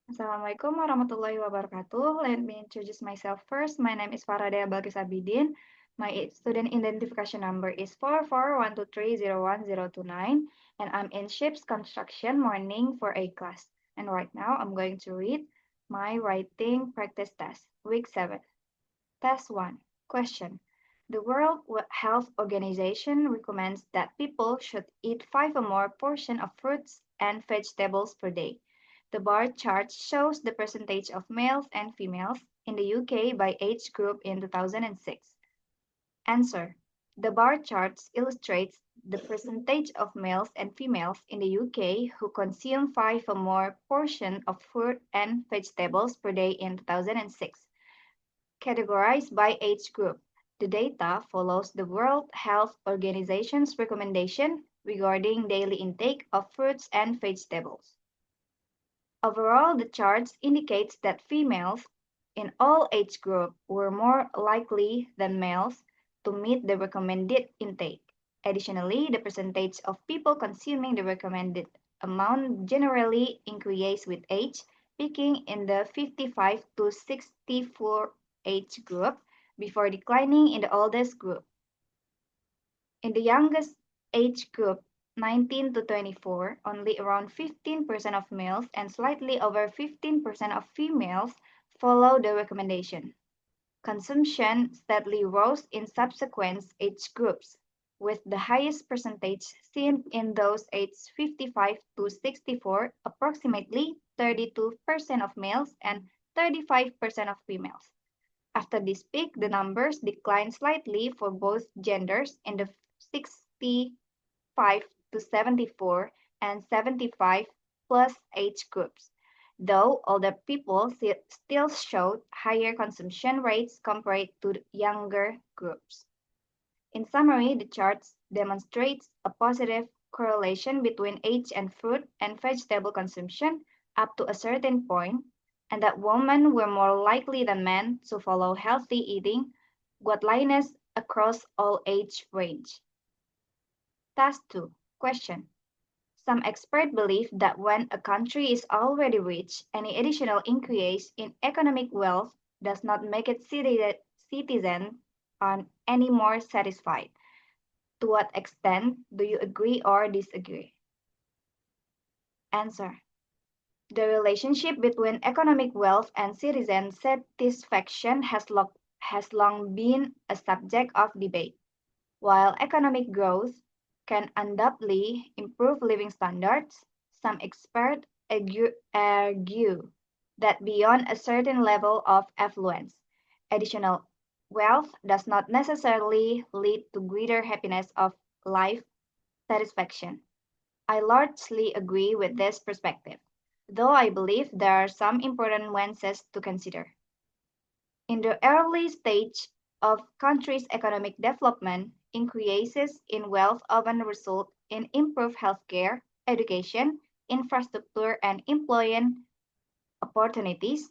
Assalamualaikum warahmatullahi wabarakatuh. Let me introduce myself first. My name is Faradhea Balqis Abidin. My student identification number is 4412301029, and I'm in Ships Construction Morning for A class. And right now, I'm going to read my writing practice test, week 7. Test 1. Question. The World Health Organization recommends that people should eat 5 or more portions of fruits and vegetables per day. The bar chart shows the percentage of males and females in the UK by age group in 2006. Answer. The bar charts illustrates the percentage of males and females in the UK who consume 5 or more portions of fruit and vegetables per day in 2006. Categorized by age group. The data follows the World Health Organization's recommendation regarding daily intake of fruits and vegetables. Overall, the charts indicates that females in all age groups were more likely than males to meet the recommended intake. Additionally, the percentage of people consuming the recommended amount generally increased with age, peaking in the 55 to 64 age group before declining in the oldest group. In the youngest age group, 19 to 24, only around 15% of males and slightly over 15% of females follow the recommendation. Consumption steadily rose in subsequent age groups, with the highest percentage seen in those aged 55 to 64, approximately 32% of males and 35% of females. After this peak, the numbers declined slightly for both genders in the 65 to 74 and 75 plus age groups, though older people still showed higher consumption rates compared to the younger groups. In summary, the charts demonstrates a positive correlation between age and fruit and vegetable consumption up to a certain point, and that women were more likely than men to follow healthy eating guidelines across all age range. Task 2. Question. Some experts believe that when a country is already rich, any additional increase in economic wealth does not make its citizens any more satisfied. To what extent do you agree or disagree? Answer. The relationship between economic wealth and citizen satisfaction has long been a subject of debate. While economic growth can undoubtedly improve living standards, some experts argue that beyond a certain level of affluence, additional wealth does not necessarily lead to greater happiness of life satisfaction. I largely agree with this perspective, though I believe there are some important nuances to consider. In the early stage of country's economic development, increases in wealth often result in improved healthcare, education, infrastructure, and employment opportunities.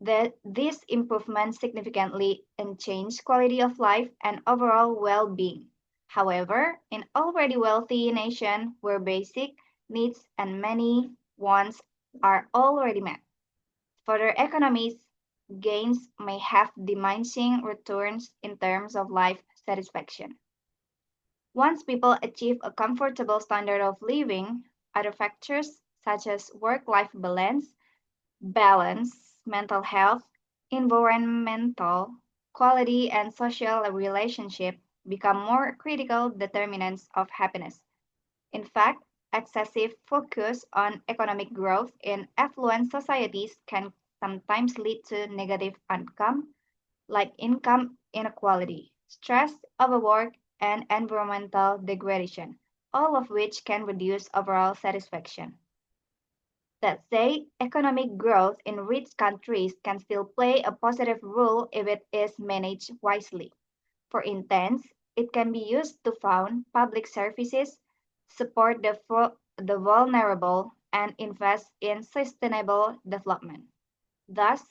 That these improvements significantly enhance quality of life and overall well-being. However, in already wealthy nations where basic needs and many wants are already met, further economic gains may have diminishing returns in terms of life satisfaction. Once people achieve a comfortable standard of living, other factors such as work-life balance, mental health, environmental quality, and social relationship become more critical determinants of happiness. In fact, excessive focus on economic growth in affluent societies can sometimes lead to negative outcomes like income inequality, stress, overwork, and environmental degradation, all of which can reduce overall satisfaction. That said, economic growth in rich countries can still play a positive role if it is managed wisely. For instance, it can be used to fund public services, support the vulnerable, and invest in sustainable development. Thus,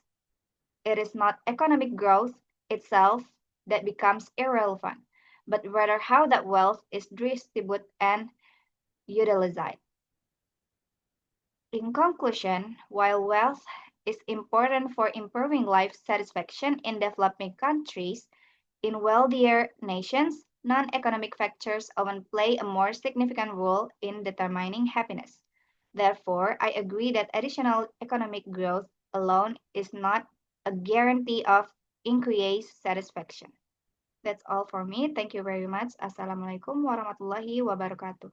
it is not economic growth itself that becomes irrelevant, but rather how that wealth is distributed and utilized. In conclusion, while wealth is important for improving life satisfaction in developing countries, in wealthier nations, non economic factors often play a more significant role in determining happiness. Therefore, I agree that additional economic growth alone is not a guarantee of increased satisfaction. That's all for me. Thank you very much. Assalamualaikum warahmatullahi wabarakatuh.